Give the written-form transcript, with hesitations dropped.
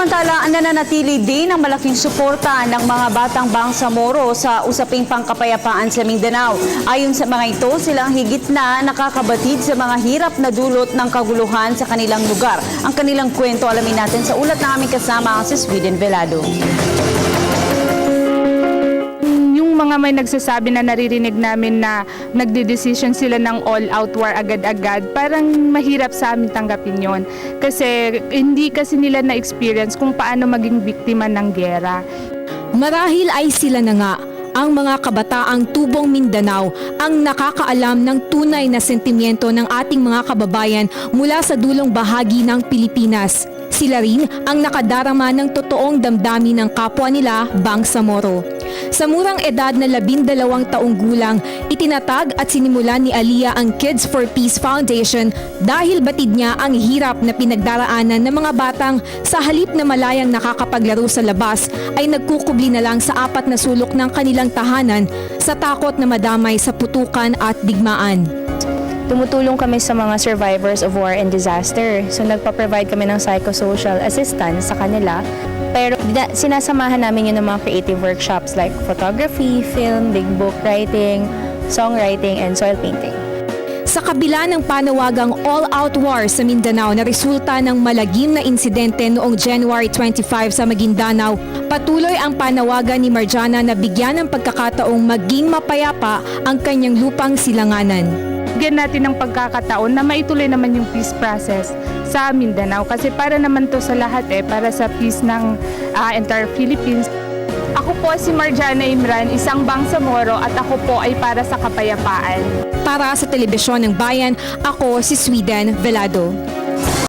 Samantala, nananatili din ang malaking suporta ng mga batang Bangsamoro sa usaping pangkapayapaan sa Mindanao. Ayon sa mga ito, silang higit na nakakabatid sa mga hirap na dulot ng kaguluhan sa kanilang lugar. Ang kanilang kwento alamin natin sa ulat na aming kasama si Sweden Velado. Mga may nagsasabi na naririnig namin na nagde-decision sila ng all-out war agad-agad, parang mahirap sa amin tanggapin yon. Kasi hindi kasi nila na-experience kung paano maging biktima ng giyera. Marahil ay sila na nga, ang mga kabataang tubong Mindanao ang nakakaalam ng tunay na sentimiento ng ating mga kababayan mula sa dulong bahagi ng Pilipinas. Sila rin ang nakadarama ng totoong damdamin ng kapwa nila, Bangsamoro. Sa murang edad na 12 taong gulang, itinatag at sinimulan ni Aliyah ang Kids for Peace Foundation dahil batid niya ang hirap na pinagdaraanan ng mga batang sa halip na malayang nakakapaglaro sa labas ay nagkukubli na lang sa 4 na sulok ng kanilang tahanan sa takot na madamay sa putukan at digmaan. Tumutulong kami sa mga survivors of war and disaster. So nagpa-provide kami ng psychosocial assistance sa kanila. Pero sinasamahan namin yun ng mga creative workshops like photography, film, big book writing, songwriting, and soil painting. Sa kabila ng panawagang all-out war sa Mindanao na resulta ng malagim na insidente noong January 25 sa Maguindanao, patuloy ang panawagan ni Marjana na bigyan ng pagkakataong maging mapayapa ang kanyang lupang silanganan. Bigyan natin ng pagkakataon na maituloy naman yung peace process sa Mindanao kasi para naman to sa lahat para sa peace ng entire Philippines. Ako po si Marjana Imran, isang Bangsamoro at ako po ay para sa kapayapaan. Para sa Telebisyon ng Bayan, ako si Sweden Velado.